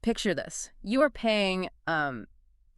Picture this. You are paying,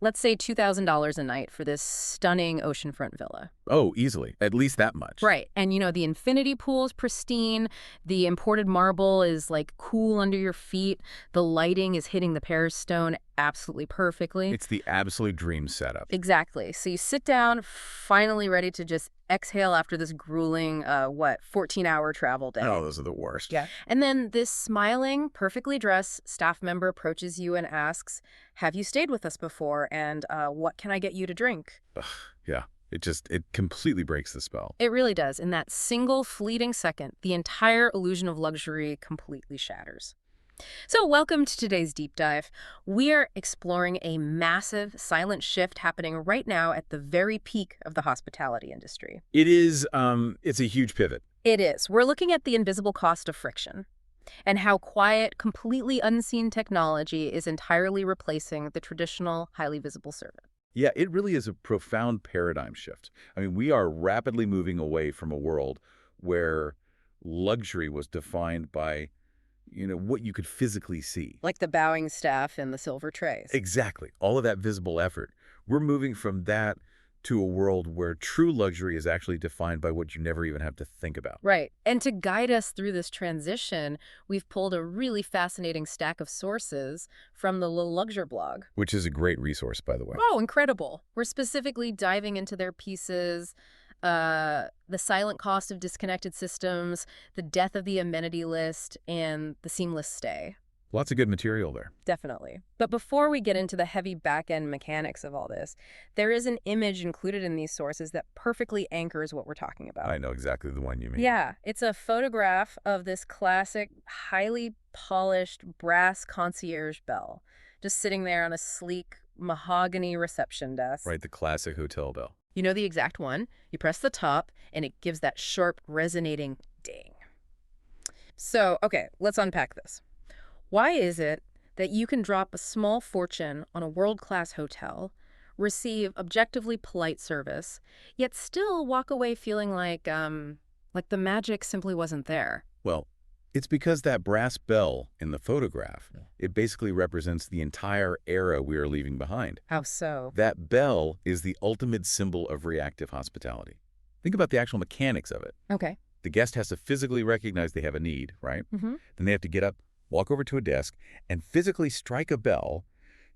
let's say $2,000 a night for this stunning oceanfront villa. Oh, easily. At least that much. Right. And, the infinity pool is pristine. The imported marble is, like, cool under your feet. The lighting is hitting the Paris stone absolutely perfectly. It's the absolute dream setup. Exactly. So you sit down, finally ready to just exhale after this grueling, 14-hour travel day. Oh, those are the worst. Yeah. And then this smiling, perfectly dressed staff member approaches you and asks, have you stayed with us before? And what can I get you to drink? Ugh, yeah. It completely breaks the spell. It really does. In that single fleeting second, the entire illusion of luxury completely shatters. So welcome to today's deep dive. We are exploring a massive silent shift happening right now at the very peak of the hospitality industry. It is, it's a huge pivot. It is. We're looking at the invisible cost of friction and how quiet, completely unseen technology is entirely replacing the traditional, highly visible servant. Yeah, it really is a profound paradigm shift. I mean, we are rapidly moving away from a world where luxury was defined by, what you could physically see. Like the bowing staff and the silver trays. Exactly. All of that visible effort. We're moving from that to a world where true luxury is actually defined by what you never even have to think about. Right. And to guide us through this transition, we've pulled a really fascinating stack of sources from the Le Luxure blog. Which is a great resource, by the way. Oh, incredible. We're specifically diving into their pieces, the silent cost of disconnected systems, the death of the amenity list, and the seamless stay. Lots of good material there. Definitely. But before we get into the heavy back-end mechanics of all this, there is an image included in these sources that perfectly anchors what we're talking about. I know exactly the one you mean. Yeah, it's a photograph of this classic, highly polished brass concierge bell, just sitting there on a sleek mahogany reception desk. Right, the classic hotel bell. You know the exact one. You press the top, and it gives that sharp, resonating ding. So, okay, let's unpack this. Why is it that you can drop a small fortune on a world-class hotel, receive objectively polite service, yet still walk away feeling like the magic simply wasn't there? Well, it's because that brass bell in the photograph, it basically represents the entire era we are leaving behind. How so? That bell is the ultimate symbol of reactive hospitality. Think about the actual mechanics of it. Okay. The guest has to physically recognize they have a need, right? Mm-hmm. Then they have to get up, walk over to a desk, and physically strike a bell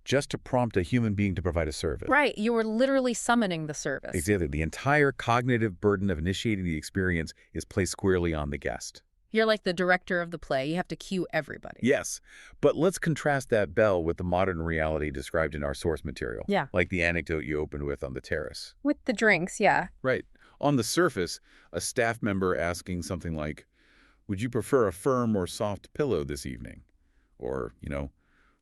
just to prompt a human being to provide a service. Right. You were literally summoning the service. Exactly. The entire cognitive burden of initiating the experience is placed squarely on the guest. You're like the director of the play. You have to cue everybody. Yes, but let's contrast that bell with the modern reality described in our source material. Yeah. Like the anecdote you opened with on the terrace. With the drinks, yeah. Right. On the surface, a staff member asking something like, would you prefer a firm or soft pillow this evening? Or,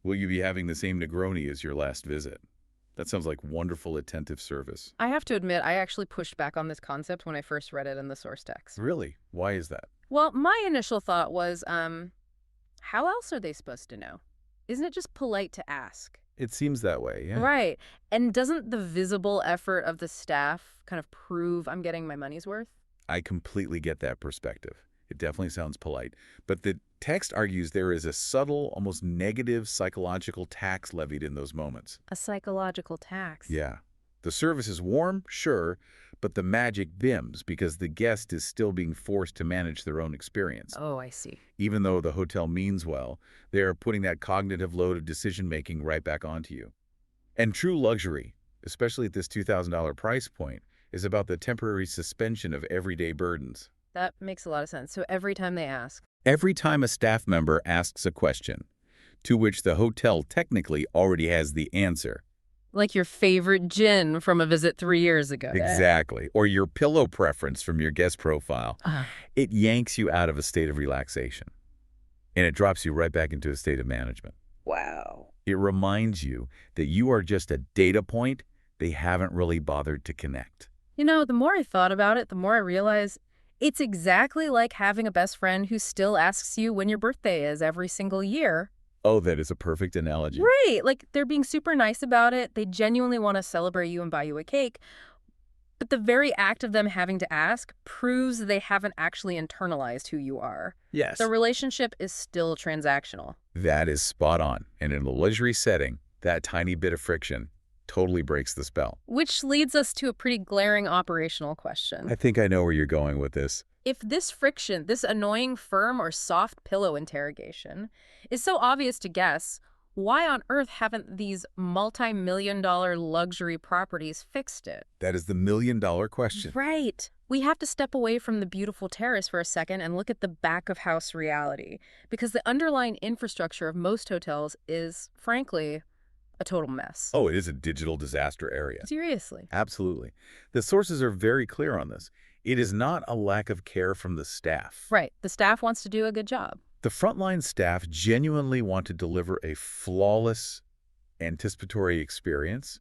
will you be having the same Negroni as your last visit? That sounds like wonderful, attentive service. I have to admit, I actually pushed back on this concept when I first read it in the source text. Really? Why is that? Well, my initial thought was, how else are they supposed to know? Isn't it just polite to ask? It seems that way, yeah. Right. And doesn't the visible effort of the staff kind of prove I'm getting my money's worth? I completely get that perspective. It definitely sounds polite. But the text argues there is a subtle, almost negative psychological tax levied in those moments. A psychological tax. Yeah. The service is warm, sure, but the magic dims because the guest is still being forced to manage their own experience. Oh, I see. Even though the hotel means well, they are putting that cognitive load of decision-making right back onto you. And true luxury, especially at this $2,000 price point, is about the temporary suspension of everyday burdens. That makes a lot of sense. So every time they ask. Every time a staff member asks a question, to which the hotel technically already has the answer. Like your favorite gin from a visit 3 years ago. Exactly. Or your pillow preference from your guest profile. It yanks you out of a state of relaxation. And it drops you right back into a state of management. Wow. It reminds you that you are just a data point they haven't really bothered to connect. The more I thought about it, the more I realized it's exactly like having a best friend who still asks you when your birthday is every single year. Oh, that is a perfect analogy. Right. Like, they're being super nice about it. They genuinely want to celebrate you and buy you a cake. But the very act of them having to ask proves they haven't actually internalized who you are. Yes. The relationship is still transactional. That is spot on. And in a luxury setting, that tiny bit of friction totally breaks the spell. Which leads us to a pretty glaring operational I question. think I know where you're going with this. If this friction, this annoying firm or soft pillow interrogation, is so obvious to guess, why on earth haven't these multi-million-dollar luxury properties fixed it? That is the million-dollar question. Right. We have to step away from the beautiful terrace for a second and look at the back-of-house reality, because the underlying infrastructure of most hotels is, frankly, a total mess. Oh, it is a digital disaster area. Seriously. Absolutely. The sources are very clear on this. It is not a lack of care from the staff. Right. The staff wants to do a good job. The frontline staff genuinely want to deliver a flawless, anticipatory experience,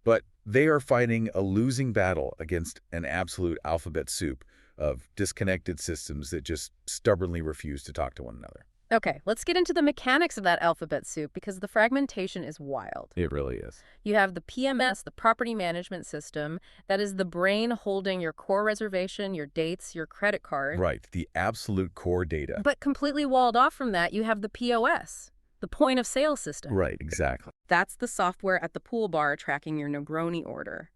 but they are fighting a losing battle against an absolute alphabet soup of disconnected systems that just stubbornly refuse to talk to one another. Okay, let's get into the mechanics of that alphabet soup because the fragmentation is wild. It really is. You have the PMS, the property management system, that is the brain holding your core reservation, your dates, your credit card. Right, the absolute core data. But completely walled off from that, you have the POS, the point of sale system. Right, exactly. That's the software at the pool bar tracking your Negroni order.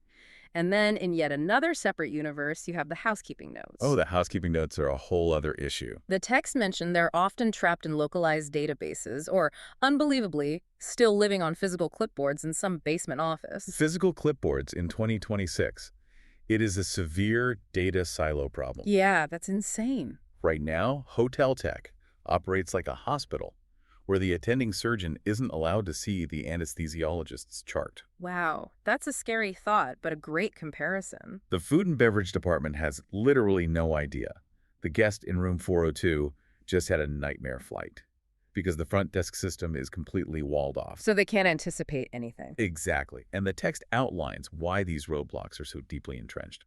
And then in yet another separate universe, you have the housekeeping notes. Oh, the housekeeping notes are a whole other issue. The text mentioned they're often trapped in localized databases or, unbelievably, still living on physical clipboards in some basement office. Physical clipboards in 2026. It is a severe data silo problem. Yeah, that's insane. Right now, hotel tech operates like a hospital, where the attending surgeon isn't allowed to see the anesthesiologist's chart. Wow, that's a scary thought, but a great comparison. The food and beverage department has literally no idea. The guest in room 402 just had a nightmare flight because the front desk system is completely walled off. So they can't anticipate anything. Exactly. And the text outlines why these roadblocks are so deeply entrenched.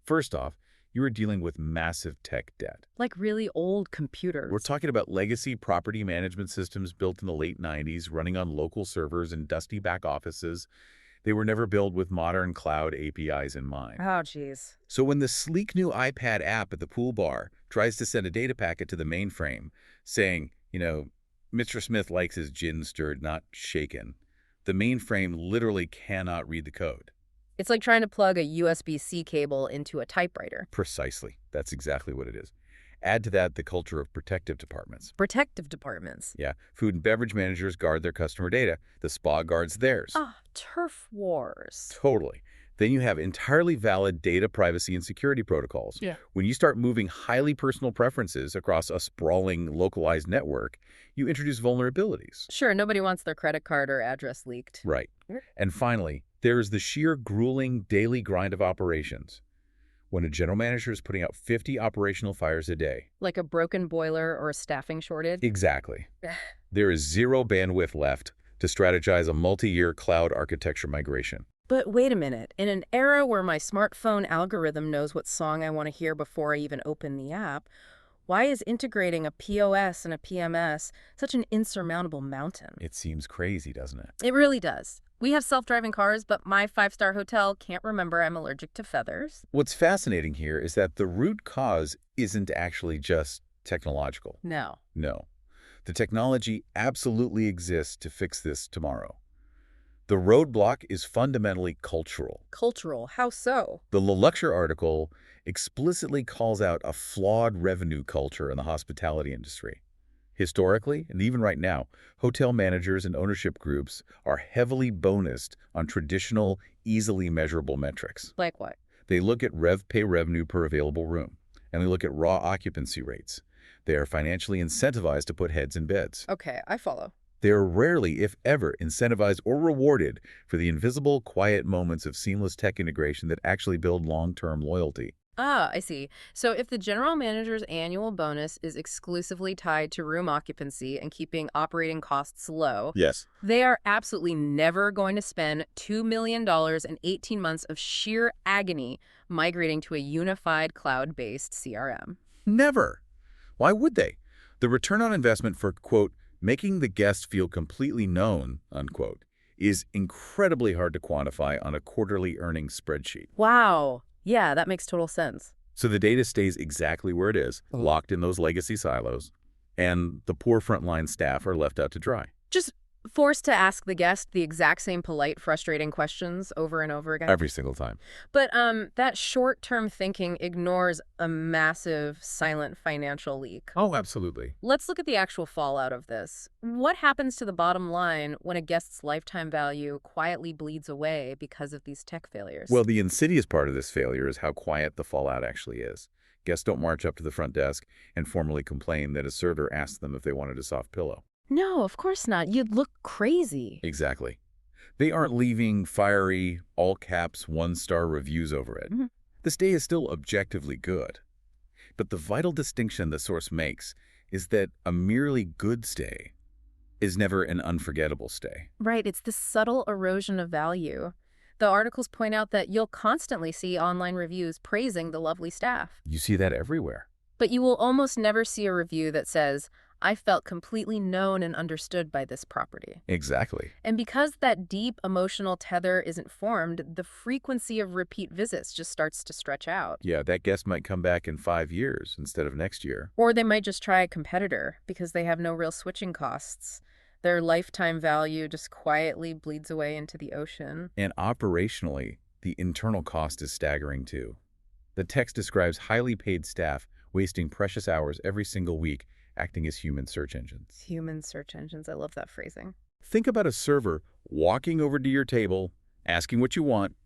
First off, you are dealing with massive tech debt. Like really old computers. We're talking about legacy property management systems built in the late 90s, running on local servers and dusty back offices. They were never built with modern cloud APIs in mind. Oh, geez. So when the sleek new iPad app at the pool bar tries to send a data packet to the mainframe saying, Mr. Smith likes his gin stirred, not shaken, the mainframe literally cannot read the code. It's like trying to plug a USB-C cable into a typewriter. Precisely. That's exactly what it is. Add to that the culture of protective departments. Protective departments. Yeah, food and beverage managers guard their customer data. The spa guards theirs. Ah, turf wars. Totally. Then you have entirely valid data privacy and security protocols. Yeah. When you start moving highly personal preferences across a sprawling, localized network, you introduce vulnerabilities. Sure, nobody wants their credit card or address leaked. Right. Yeah. And finally, there is the sheer grueling daily grind of operations. When a general manager is putting out 50 operational fires a day. Like a broken boiler or a staffing shortage. Exactly. There is zero bandwidth left to strategize a multi-year cloud architecture migration. But wait a minute. In an era where my smartphone algorithm knows what song I want to hear before I even open the app, why is integrating a POS and a PMS such an insurmountable mountain? It seems crazy, doesn't it? It really does. We have self-driving cars, but my five-star hotel can't remember I'm allergic to feathers. What's fascinating here is that the root cause isn't actually just technological. No. No. The technology absolutely exists to fix this tomorrow. The roadblock is fundamentally cultural. Cultural? How so? The LeLuxure article explicitly calls out a flawed revenue culture in the hospitality industry. Historically, and even right now, hotel managers and ownership groups are heavily bonused on traditional, easily measurable metrics. Like what? They look at rev-pay revenue per available room, and they look at raw occupancy rates. They are financially incentivized to put heads in beds. Okay, I follow. They are rarely, if ever, incentivized or rewarded for the invisible, quiet moments of seamless tech integration that actually build long-term loyalty. Ah, I see. So if the general manager's annual bonus is exclusively tied to room occupancy and keeping operating costs low, Yes. they are absolutely never going to spend $2 million and 18 months of sheer agony migrating to a unified cloud-based CRM. Never. Why would they? The return on investment for, quote, making the guest feel completely known, unquote, is incredibly hard to quantify on a quarterly earnings spreadsheet. Wow. Yeah, that makes total sense. So the data stays exactly where it is, locked in those legacy silos. And the poor frontline staff are left out to dry. Just forced to ask the guest the exact same polite, frustrating questions over and over again. Every single time. But that short-term thinking ignores a massive silent financial leak. Oh, absolutely. Let's look at the actual fallout of this. What happens to the bottom line when a guest's lifetime value quietly bleeds away because of these tech failures? Well, the insidious part of this failure is how quiet the fallout actually is. Guests don't march up to the front desk and formally complain that a server asked them if they wanted a soft pillow. No, of course not. You'd look crazy. Exactly. They aren't leaving fiery, all-caps, one-star reviews over it. Mhm. The stay is still objectively good. But the vital distinction the source makes is that a merely good stay is never an unforgettable stay. Right, it's this subtle erosion of value. The articles point out that you'll constantly see online reviews praising the lovely staff. You see that everywhere. But you will almost never see a review that says, I felt completely known and understood by this property. Exactly. And because that deep emotional tether isn't formed, the frequency of repeat visits just starts to stretch out. Yeah, that guest might come back in 5 years instead of next year. Or they might just try a competitor because they have no real switching costs. Their lifetime value just quietly bleeds away into the ocean. And operationally, the internal cost is staggering too. The text describes highly paid staff wasting precious hours every single week acting as human search engines. Human search engines, I love that phrasing. Think about a server walking over to your table, asking what you want,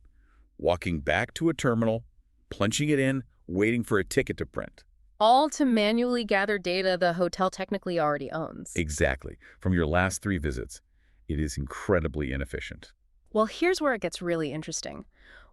walking back to a terminal, punching it in, waiting for a ticket to print. All to manually gather data the hotel technically already owns. Exactly. From your last 3 visits. It is incredibly inefficient. Well, here's where it gets really interesting.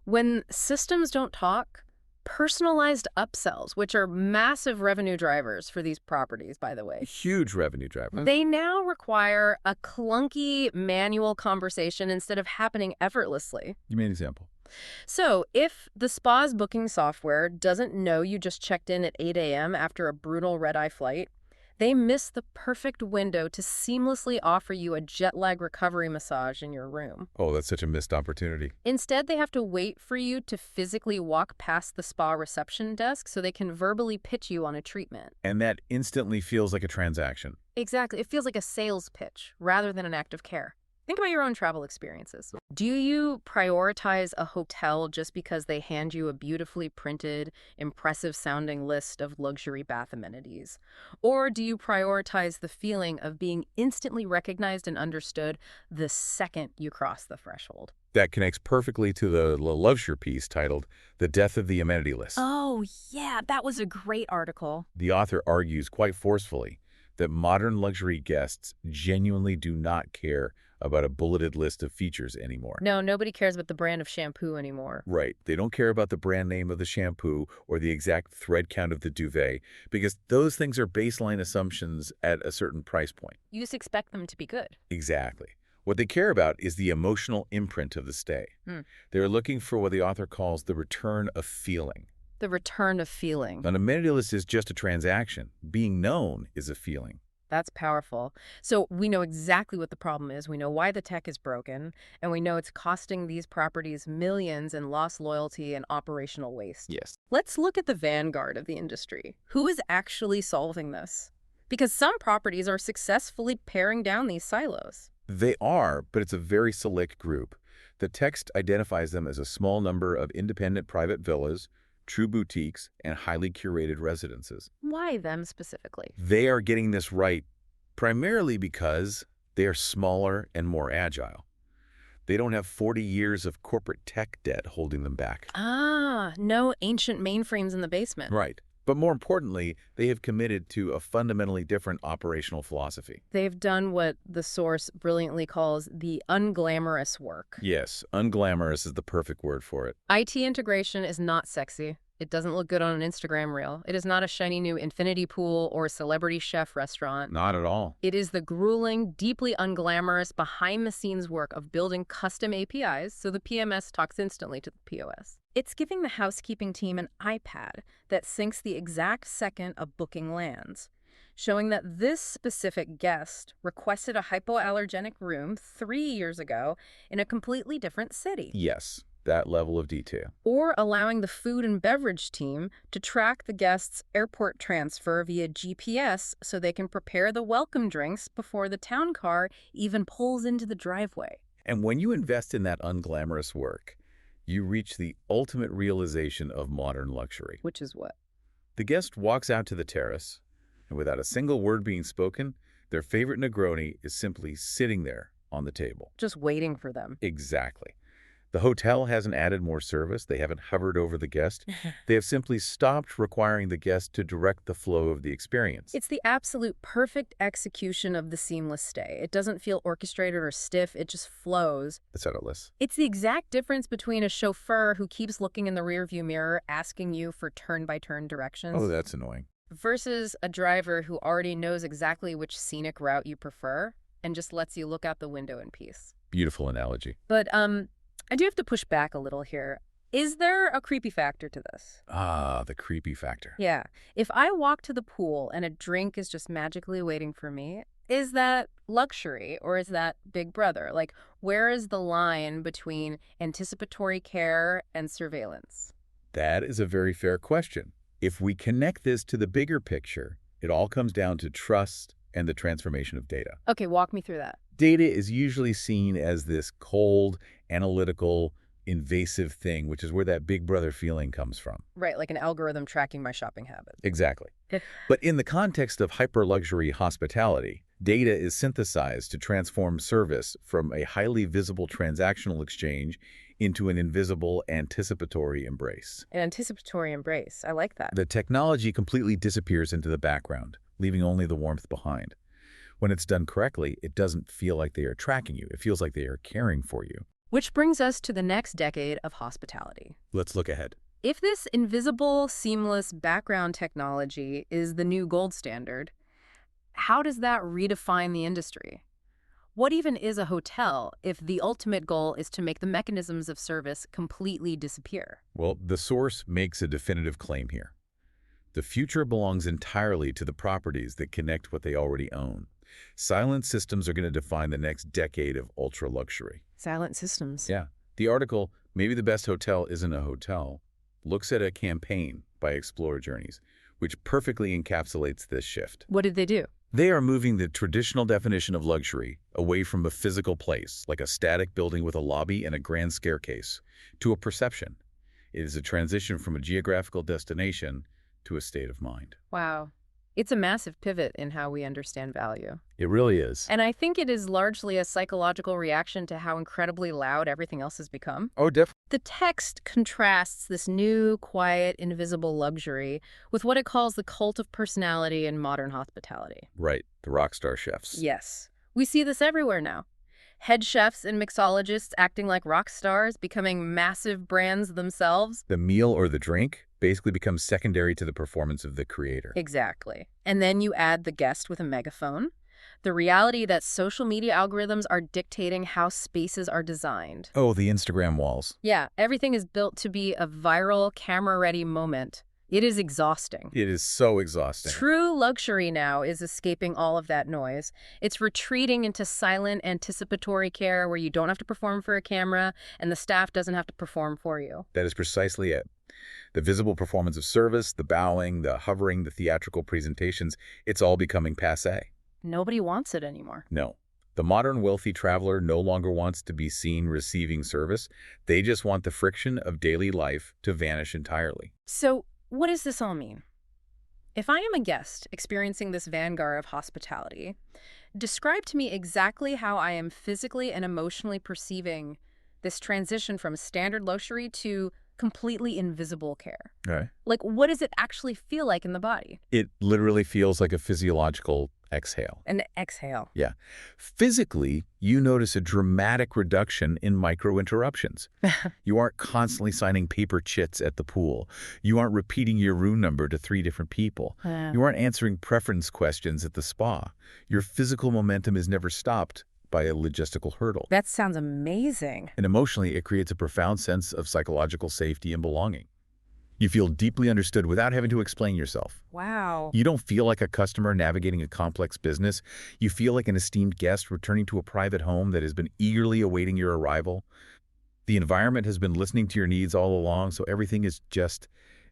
When systems don't talk, personalized upsells, which are massive revenue drivers for these properties, by the way, Huge revenue driver. they now require a clunky manual conversation instead of happening effortlessly. Give me an example. So if the spa's booking software doesn't know you just checked in at 8 a.m. after a brutal red-eye flight, they miss the perfect window to seamlessly offer you a jet lag recovery massage in your room. Oh, that's such a missed opportunity. Instead, they have to wait for you to physically walk past the spa reception desk so they can verbally pitch you on a treatment. And that instantly feels like a transaction. Exactly. It feels like a sales pitch rather than an act of care. Think about your own travel experiences. Do you prioritize a hotel just because they hand you a beautifully printed, impressive-sounding list of luxury bath amenities? Or do you prioritize the feeling of being instantly recognized and understood the second you cross the threshold? That connects perfectly to the Loveshire piece titled The Death of the Amenity List. Oh, yeah, that was a great article. The author argues quite forcefully that modern luxury guests genuinely do not care about a bulleted list of features anymore. No, nobody cares about the brand of shampoo anymore. Right. They don't care about the brand name of the shampoo or the exact thread count of the duvet because those things are baseline assumptions at a certain price point. You just expect them to be good. Exactly. What they care about is the emotional imprint of the stay. They're looking for what the author calls the return of feeling. The return of feeling. An amenity list is just a transaction. Being known is a feeling. That's powerful. So we know exactly what the problem is. We know why the tech is broken, and we know it's costing these properties millions in lost loyalty and operational waste. Yes. Let's look at the vanguard of the industry. Who is actually solving this? Because some properties are successfully paring down these silos. They are, but it's a very select group. The text identifies them as a small number of independent private villas, true boutiques, and highly curated residences. Why them specifically? They are getting this right primarily because they are smaller and more agile. They don't have 40 years of corporate tech debt holding them back. Ah, no ancient mainframes in the basement. Right. But more importantly, they have committed to a fundamentally different operational philosophy. They've done what the source brilliantly calls the unglamorous work. Yes, unglamorous is the perfect word for it. IT integration is not sexy. It doesn't look good on an Instagram reel. It is not a shiny new infinity pool or celebrity chef restaurant. Not at all. It is the grueling, deeply unglamorous, behind-the-scenes work of building custom APIs so the PMS talks instantly to the POS. It's giving the housekeeping team an iPad that syncs the exact second a booking lands, showing that this specific guest requested a hypoallergenic room 3 years ago in a completely different city. Yes. that level of detail. Or allowing the food and beverage team to track the guest's airport transfer via GPS so they can prepare the welcome drinks before the town car even pulls into the driveway. And when you invest in that unglamorous work, you reach the ultimate realization of modern luxury. Which is what? The guest walks out to the terrace, and without a single word being spoken, their favorite Negroni is simply sitting there on the table. Just waiting for them. Exactly. The hotel hasn't added more service. They haven't hovered over the guest. They have simply stopped requiring the guest to direct the flow of the experience. It's the absolute perfect execution of the seamless stay. It doesn't feel orchestrated or stiff. It just flows. That's effortless. It's the exact difference between a chauffeur who keeps looking in the rearview mirror asking you for turn-by-turn directions Oh, that's annoying. versus a driver who already knows exactly which scenic route you prefer and just lets you look out the window in peace. Beautiful analogy. But I do have to push back a little here. Is there a creepy factor to this? Ah, the creepy factor. Yeah. If I walk to the pool and a drink is just magically waiting for me, is that luxury or is that Big Brother? Like, where is the line between anticipatory care and surveillance? That is a very fair question. If we connect this to the bigger picture, it all comes down to trust and the transformation of data. Okay, walk me through that. Data is usually seen as this cold, analytical, invasive thing, which is where that Big Brother feeling comes from. Right, like an algorithm tracking my shopping habits. Exactly. But in the context of hyper-luxury hospitality, data is synthesized to transform service from a highly visible transactional exchange into an invisible anticipatory embrace. An anticipatory embrace. I like that. The technology completely disappears into the background, leaving only the warmth behind. When it's done correctly, it doesn't feel like they are tracking you. It feels like they are caring for you. Which brings us to the next decade of hospitality. Let's look ahead. If this invisible, seamless background technology is the new gold standard, how does that redefine the industry? What even is a hotel if the ultimate goal is to make the mechanisms of service completely disappear? Well, the source makes a definitive claim here. The future belongs entirely to the properties that connect what they already own. Silent systems are going to define the next decade of ultra-luxury. Silent systems. Yeah. The article, Maybe the Best Hotel Isn't a Hotel, looks at a campaign by Explore Journeys, which perfectly encapsulates this shift. What did they do? They are moving the traditional definition of luxury away from a physical place, like a static building with a lobby and a grand staircase, to a perception. It is a transition from a geographical destination to a state of mind. Wow. It's a massive pivot in how we understand value. It really is. And I think it is largely a psychological reaction to how incredibly loud everything else has become. Oh, definitely. The text contrasts this new, quiet, invisible luxury with what it calls the cult of personality in modern hospitality. Right. The rock star chefs. Yes. We see this everywhere now. Head chefs and mixologists acting like rock stars, becoming massive brands themselves. The meal or the drink basically becomes secondary to the performance of the creator. Exactly. And then you add the guest with a megaphone. The reality that social media algorithms are dictating how spaces are designed. Oh, the Instagram walls. Yeah, everything is built to be a viral, camera-ready moment. It is exhausting. It is so exhausting. True luxury now is escaping all of that noise. It's retreating into silent, anticipatory care where you don't have to perform for a camera and the staff doesn't have to perform for you. That is precisely it. The visible performance of service, the bowing, the hovering, the theatrical presentations, it's all becoming passé. Nobody wants it anymore. No. The modern wealthy traveler no longer wants to be seen receiving service. They just want the friction of daily life to vanish entirely. So, what does this all mean? If I am a guest experiencing this vanguard of hospitality, describe to me exactly how I am physically and emotionally perceiving this transition from standard luxury to completely invisible care. Right. Like, what does it actually feel like in the body? It literally feels like a physiological exhale. An exhale. Yeah. Physically, you notice a dramatic reduction in micro-interruptions. You aren't constantly signing paper chits at the pool. You aren't repeating your room number to 3 different people. You aren't answering preference questions at the spa. Your physical momentum is never stopped by a logistical hurdle. That sounds amazing. And emotionally, it creates a profound sense of psychological safety and belonging. You feel deeply understood without having to explain yourself. Wow. You don't feel like a customer navigating a complex business. You feel like an esteemed guest returning to a private home that has been eagerly awaiting your arrival. The environment has been listening to your needs all along, so everything is just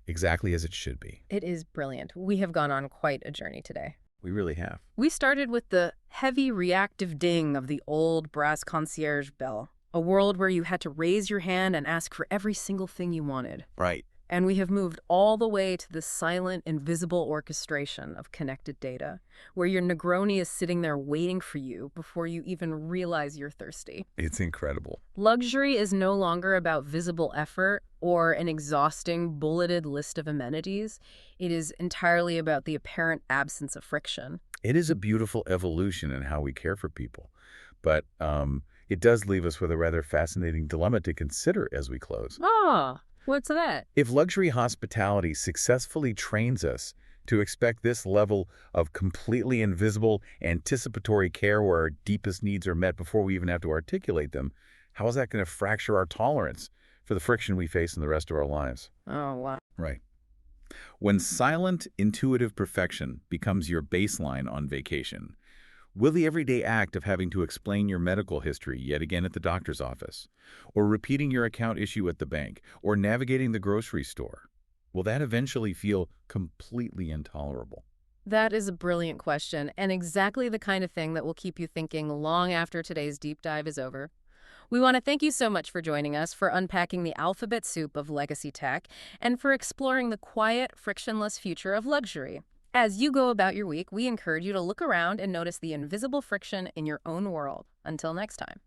exactly as it should be. It is brilliant. We have gone on quite a journey today. We really have. We started with the heavy reactive ding of the old brass concierge bell, a world where you had to raise your hand and ask for every single thing you wanted. Right. And we have moved all the way to the silent, invisible orchestration of connected data, where your Negroni is sitting there waiting for you before you even realize you're thirsty. It's incredible. Luxury is no longer about visible effort or an exhausting, bulleted list of amenities. It is entirely about the apparent absence of friction. It is a beautiful evolution in how we care for people. But it does leave us with a rather fascinating dilemma to consider as we close. Ah, what's that? If luxury hospitality successfully trains us to expect this level of completely invisible, anticipatory care where our deepest needs are met before we even have to articulate them, how is that going to fracture our tolerance for the friction we face in the rest of our lives? Oh, wow. Right. When silent, intuitive perfection becomes your baseline on vacation, will the everyday act of having to explain your medical history yet again at the doctor's office, or repeating your account issue at the bank, or navigating the grocery store, will that eventually feel completely intolerable? That is a brilliant question, and exactly the kind of thing that will keep you thinking long after today's deep dive is over. We want to thank you so much for joining us, for unpacking the alphabet soup of legacy tech, and for exploring the quiet, frictionless future of luxury. As you go about your week, we encourage you to look around and notice the invisible friction in your own world. Until next time.